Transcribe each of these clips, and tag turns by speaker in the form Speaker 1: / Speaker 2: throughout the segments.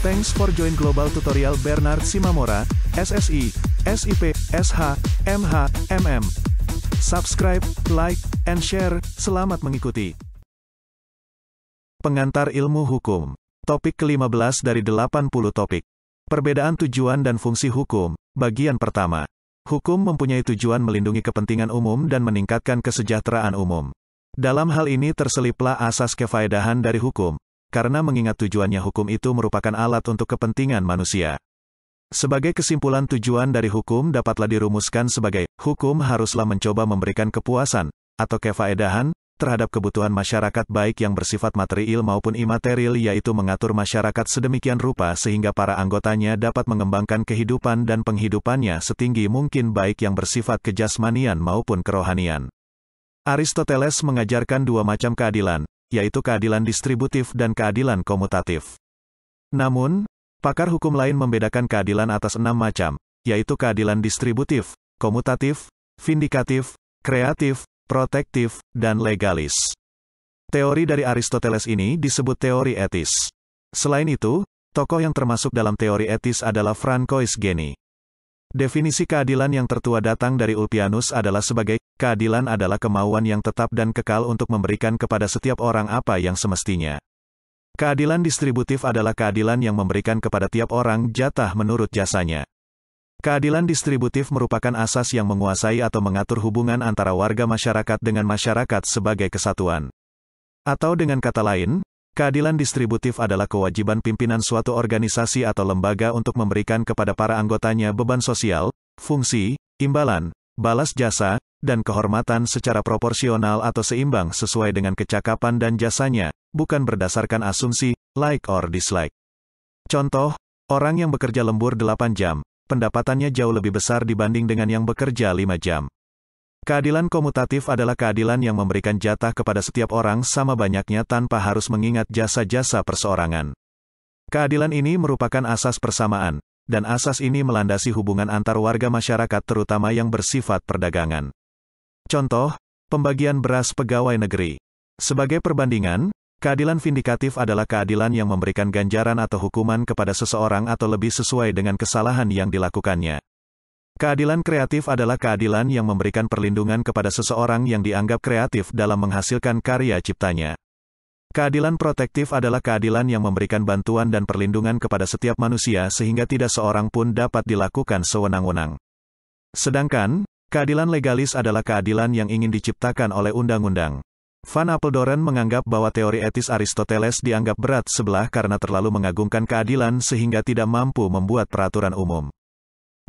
Speaker 1: Thanks for join Global Tutorial Bernard Simamora, SSI, SIP, SH, MH, MM. Subscribe, like, and share. Selamat mengikuti. Pengantar ilmu hukum. Topik ke-15 dari 80 topik. Perbedaan tujuan dan fungsi hukum. Bagian pertama. Hukum mempunyai tujuan melindungi kepentingan umum dan meningkatkan kesejahteraan umum. Dalam hal ini terseliplah asas kefaedahan dari hukum, karena mengingat tujuannya hukum itu merupakan alat untuk kepentingan manusia. Sebagai kesimpulan tujuan dari hukum dapatlah dirumuskan sebagai, hukum haruslah mencoba memberikan kepuasan, atau kefaedahan, terhadap kebutuhan masyarakat baik yang bersifat material maupun imaterial, yaitu mengatur masyarakat sedemikian rupa sehingga para anggotanya dapat mengembangkan kehidupan dan penghidupannya setinggi mungkin baik yang bersifat kejasmanian maupun kerohanian. Aristoteles mengajarkan dua macam keadilan, yaitu keadilan distributif dan keadilan komutatif. Namun, pakar hukum lain membedakan keadilan atas 6 macam, yaitu keadilan distributif, komutatif, vindikatif, kreatif, protektif, dan legalis. Teori dari Aristoteles ini disebut teori etis. Selain itu, tokoh yang termasuk dalam teori etis adalah Francois Geni. Definisi keadilan yang tertua datang dari Ulpianus adalah sebagai, keadilan adalah kemauan yang tetap dan kekal untuk memberikan kepada setiap orang apa yang semestinya. Keadilan distributif adalah keadilan yang memberikan kepada tiap orang jatah menurut jasanya. Keadilan distributif merupakan asas yang menguasai atau mengatur hubungan antara warga masyarakat dengan masyarakat sebagai kesatuan. Atau dengan kata lain, keadilan distributif adalah kewajiban pimpinan suatu organisasi atau lembaga untuk memberikan kepada para anggotanya beban sosial, fungsi, imbalan, balas jasa, dan kehormatan secara proporsional atau seimbang sesuai dengan kecakapan dan jasanya, bukan berdasarkan asumsi, like or dislike. Contoh, orang yang bekerja lembur 8 jam, pendapatannya jauh lebih besar dibanding dengan yang bekerja 5 jam. Keadilan komutatif adalah keadilan yang memberikan jatah kepada setiap orang sama banyaknya tanpa harus mengingat jasa-jasa perseorangan. Keadilan ini merupakan asas persamaan, dan asas ini melandasi hubungan antar warga masyarakat terutama yang bersifat perdagangan. Contoh, pembagian beras pegawai negeri. Sebagai perbandingan, keadilan vindikatif adalah keadilan yang memberikan ganjaran atau hukuman kepada seseorang atau lebih sesuai dengan kesalahan yang dilakukannya. Keadilan kreatif adalah keadilan yang memberikan perlindungan kepada seseorang yang dianggap kreatif dalam menghasilkan karya ciptanya. Keadilan protektif adalah keadilan yang memberikan bantuan dan perlindungan kepada setiap manusia sehingga tidak seorang pun dapat dilakukan sewenang-wenang. Sedangkan, keadilan legalis adalah keadilan yang ingin diciptakan oleh undang-undang. Van Apeldoorn menganggap bahwa teori etis Aristoteles dianggap berat sebelah karena terlalu mengagungkan keadilan sehingga tidak mampu membuat peraturan umum.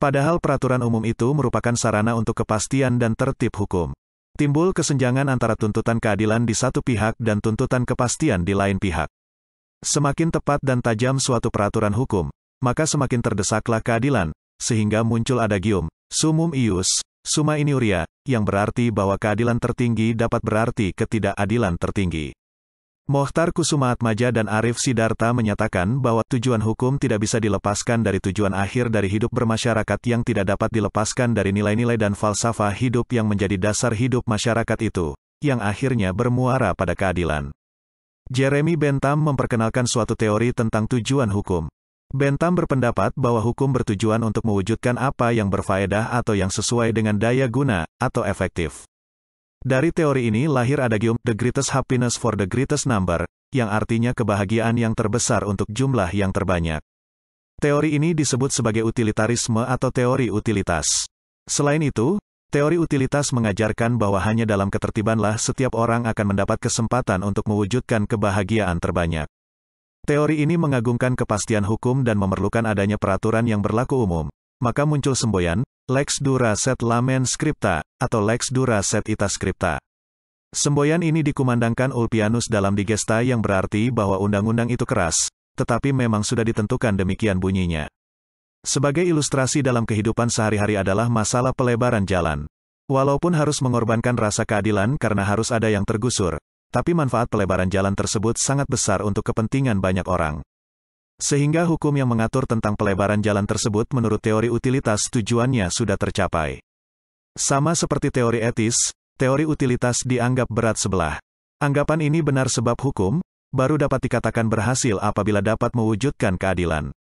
Speaker 1: Padahal peraturan umum itu merupakan sarana untuk kepastian dan tertib hukum. Timbul kesenjangan antara tuntutan keadilan di satu pihak dan tuntutan kepastian di lain pihak. Semakin tepat dan tajam suatu peraturan hukum, maka semakin terdesaklah keadilan, sehingga muncul adagium, summum ius, summa iniuria, yang berarti bahwa keadilan tertinggi dapat berarti ketidakadilan tertinggi. Mohtar Kusumaatmaja dan Arif Sidarta menyatakan bahwa tujuan hukum tidak bisa dilepaskan dari tujuan akhir dari hidup bermasyarakat yang tidak dapat dilepaskan dari nilai-nilai dan falsafah hidup yang menjadi dasar hidup masyarakat itu, yang akhirnya bermuara pada keadilan. Jeremy Bentham memperkenalkan suatu teori tentang tujuan hukum. Bentham berpendapat bahwa hukum bertujuan untuk mewujudkan apa yang berfaedah atau yang sesuai dengan daya guna, atau efektif. Dari teori ini lahir adagium, the greatest happiness for the greatest number, yang artinya kebahagiaan yang terbesar untuk jumlah yang terbanyak. Teori ini disebut sebagai utilitarisme atau teori utilitas. Selain itu, teori utilitas mengajarkan bahwa hanya dalam ketertibanlah setiap orang akan mendapat kesempatan untuk mewujudkan kebahagiaan terbanyak. Teori ini mengagungkan kepastian hukum dan memerlukan adanya peraturan yang berlaku umum. Maka muncul semboyan, lex dura sed lamen scripta, atau lex dura sed ita scripta. Semboyan ini dikumandangkan Ulpianus dalam Digesta yang berarti bahwa undang-undang itu keras, tetapi memang sudah ditentukan demikian bunyinya. Sebagai ilustrasi dalam kehidupan sehari-hari adalah masalah pelebaran jalan. Walaupun harus mengorbankan rasa keadilan karena harus ada yang tergusur, tapi manfaat pelebaran jalan tersebut sangat besar untuk kepentingan banyak orang. Sehingga hukum yang mengatur tentang pelebaran jalan tersebut menurut teori utilitas tujuannya sudah tercapai. Sama seperti teori etis, teori utilitas dianggap berat sebelah. Anggapan ini benar sebab hukum, baru dapat dikatakan berhasil apabila dapat mewujudkan keadilan.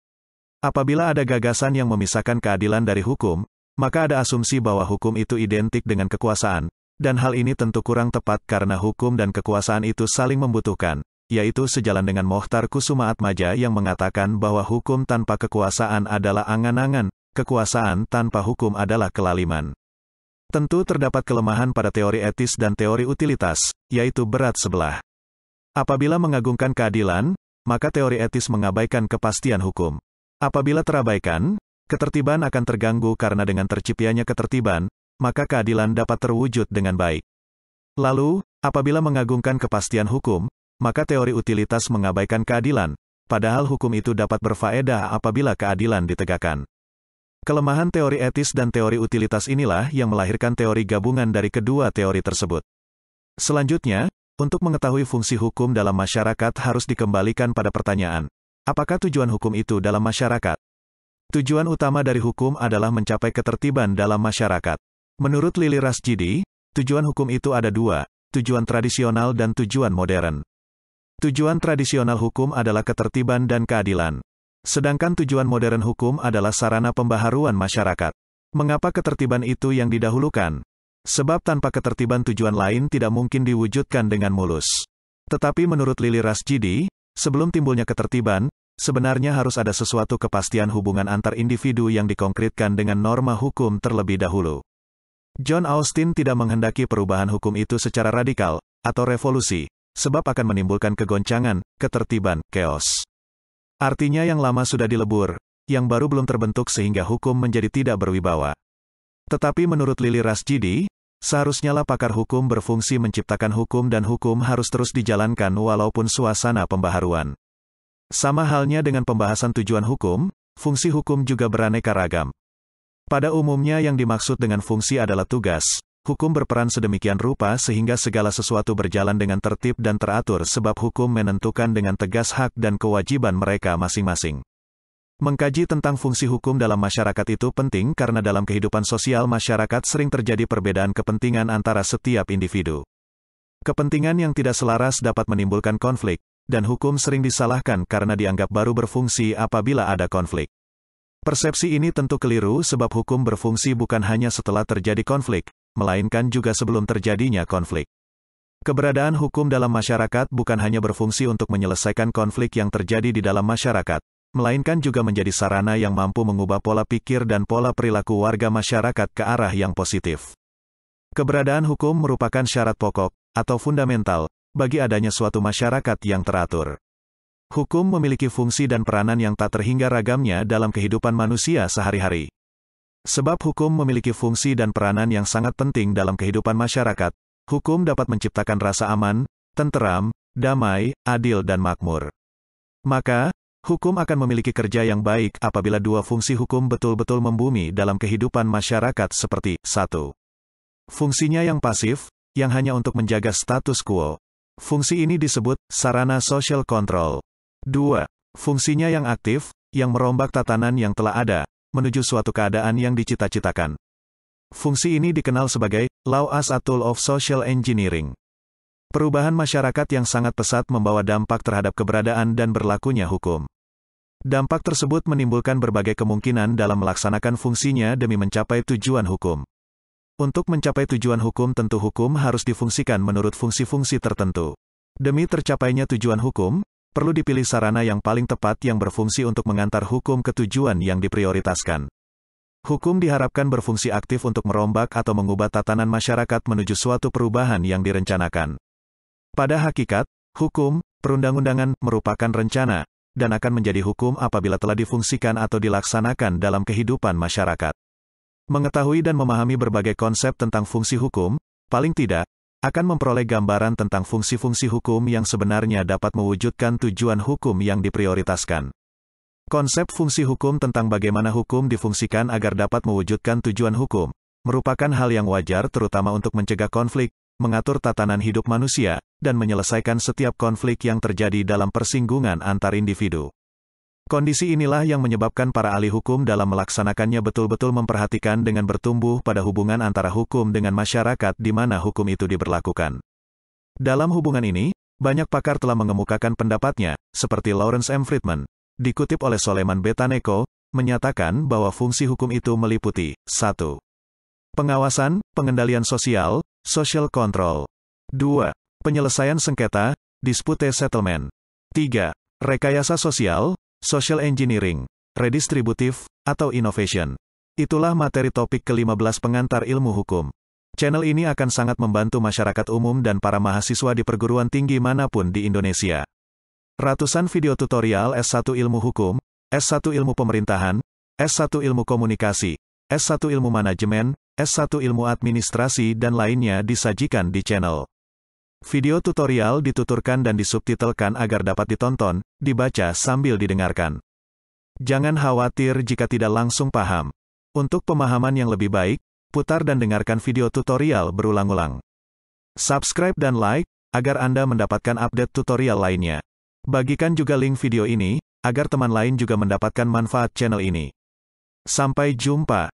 Speaker 1: Apabila ada gagasan yang memisahkan keadilan dari hukum, maka ada asumsi bahwa hukum itu identik dengan kekuasaan, dan hal ini tentu kurang tepat karena hukum dan kekuasaan itu saling membutuhkan, yaitu sejalan dengan Mokhtar Kusumaatmadja yang mengatakan bahwa hukum tanpa kekuasaan adalah angan-angan, kekuasaan tanpa hukum adalah kelaliman. Tentu terdapat kelemahan pada teori etis dan teori utilitas, yaitu berat sebelah. Apabila mengagungkan keadilan, maka teori etis mengabaikan kepastian hukum. Apabila terabaikan, ketertiban akan terganggu karena dengan terciptanya ketertiban, maka keadilan dapat terwujud dengan baik. Lalu, apabila mengagungkan kepastian hukum, maka teori utilitas mengabaikan keadilan, padahal hukum itu dapat berfaedah apabila keadilan ditegakkan. Kelemahan teori etis dan teori utilitas inilah yang melahirkan teori gabungan dari kedua teori tersebut. Selanjutnya, untuk mengetahui fungsi hukum dalam masyarakat harus dikembalikan pada pertanyaan, apakah tujuan hukum itu dalam masyarakat? Tujuan utama dari hukum adalah mencapai ketertiban dalam masyarakat. Menurut Lili Rasjidi, tujuan hukum itu ada dua, tujuan tradisional dan tujuan modern. Tujuan tradisional hukum adalah ketertiban dan keadilan. Sedangkan tujuan modern hukum adalah sarana pembaharuan masyarakat. Mengapa ketertiban itu yang didahulukan? Sebab tanpa ketertiban tujuan lain tidak mungkin diwujudkan dengan mulus. Tetapi menurut Lili Rasjidi, sebelum timbulnya ketertiban, sebenarnya harus ada sesuatu kepastian hubungan antar individu yang dikonkretkan dengan norma hukum terlebih dahulu. John Austin tidak menghendaki perubahan hukum itu secara radikal, atau revolusi, sebab akan menimbulkan kegoncangan, ketertiban, chaos. Artinya yang lama sudah dilebur, yang baru belum terbentuk sehingga hukum menjadi tidak berwibawa. Tetapi menurut Lili Rasjidi, seharusnya lah pakar hukum berfungsi menciptakan hukum dan hukum harus terus dijalankan walaupun suasana pembaharuan. Sama halnya dengan pembahasan tujuan hukum, fungsi hukum juga beraneka ragam. Pada umumnya yang dimaksud dengan fungsi adalah tugas. Hukum berperan sedemikian rupa sehingga segala sesuatu berjalan dengan tertib dan teratur sebab hukum menentukan dengan tegas hak dan kewajiban mereka masing-masing. Mengkaji tentang fungsi hukum dalam masyarakat itu penting karena dalam kehidupan sosial masyarakat sering terjadi perbedaan kepentingan antara setiap individu. Kepentingan yang tidak selaras dapat menimbulkan konflik, dan hukum sering disalahkan karena dianggap baru berfungsi apabila ada konflik. Persepsi ini tentu keliru sebab hukum berfungsi bukan hanya setelah terjadi konflik, melainkan juga sebelum terjadinya konflik. Keberadaan hukum dalam masyarakat bukan hanya berfungsi untuk menyelesaikan konflik yang terjadi di dalam masyarakat, melainkan juga menjadi sarana yang mampu mengubah pola pikir dan pola perilaku warga masyarakat ke arah yang positif. Keberadaan hukum merupakan syarat pokok, atau fundamental, bagi adanya suatu masyarakat yang teratur. Hukum memiliki fungsi dan peranan yang tak terhingga ragamnya dalam kehidupan manusia sehari-hari. Sebab hukum memiliki fungsi dan peranan yang sangat penting dalam kehidupan masyarakat, hukum dapat menciptakan rasa aman, tenteram, damai, adil dan makmur. Maka, hukum akan memiliki kerja yang baik apabila dua fungsi hukum betul-betul membumi dalam kehidupan masyarakat seperti 1. Fungsinya yang pasif, yang hanya untuk menjaga status quo. Fungsi ini disebut sarana social control. 2. Fungsinya yang aktif, yang merombak tatanan yang telah ada, menuju suatu keadaan yang dicita-citakan. Fungsi ini dikenal sebagai law as a tool of social engineering. Perubahan masyarakat yang sangat pesat membawa dampak terhadap keberadaan dan berlakunya hukum. Dampak tersebut menimbulkan berbagai kemungkinan dalam melaksanakan fungsinya demi mencapai tujuan hukum. Untuk mencapai tujuan hukum tentu hukum harus difungsikan menurut fungsi-fungsi tertentu. Demi tercapainya tujuan hukum, perlu dipilih sarana yang paling tepat yang berfungsi untuk mengantar hukum ke tujuan yang diprioritaskan. Hukum diharapkan berfungsi aktif untuk merombak atau mengubah tatanan masyarakat menuju suatu perubahan yang direncanakan. Pada hakikat, hukum, perundang-undangan, merupakan rencana, dan akan menjadi hukum apabila telah difungsikan atau dilaksanakan dalam kehidupan masyarakat. Mengetahui dan memahami berbagai konsep tentang fungsi hukum, paling tidak, akan memperoleh gambaran tentang fungsi-fungsi hukum yang sebenarnya dapat mewujudkan tujuan hukum yang diprioritaskan. Konsep fungsi hukum tentang bagaimana hukum difungsikan agar dapat mewujudkan tujuan hukum, merupakan hal yang wajar terutama untuk mencegah konflik, mengatur tatanan hidup manusia, dan menyelesaikan setiap konflik yang terjadi dalam persinggungan antar individu. Kondisi inilah yang menyebabkan para ahli hukum dalam melaksanakannya betul-betul memperhatikan dengan bertumbuh pada hubungan antara hukum dengan masyarakat di mana hukum itu diberlakukan. Dalam hubungan ini, Banyak pakar telah mengemukakan pendapatnya, seperti Lawrence M. Friedman, dikutip oleh Soleiman Betaneko, menyatakan bahwa fungsi hukum itu meliputi 1. Pengawasan, pengendalian sosial, social control. 2. Penyelesaian sengketa, dispute settlement. 3. Rekayasa sosial, social engineering, redistributif, atau innovation. Itulah materi topik ke-15 pengantar ilmu hukum. Channel ini akan sangat membantu masyarakat umum dan para mahasiswa di perguruan tinggi manapun di Indonesia. Ratusan video tutorial S1 Ilmu Hukum, S1 Ilmu Pemerintahan, S1 Ilmu Komunikasi, S1 Ilmu Manajemen, S1 Ilmu Administrasi dan lainnya disajikan di channel. Video tutorial dituturkan dan disubtitelkan agar dapat ditonton, dibaca sambil didengarkan. Jangan khawatir jika tidak langsung paham. Untuk pemahaman yang lebih baik, putar dan dengarkan video tutorial berulang-ulang. Subscribe dan like, agar Anda mendapatkan update tutorial lainnya. Bagikan juga link video ini, agar teman lain juga mendapatkan manfaat channel ini. Sampai jumpa.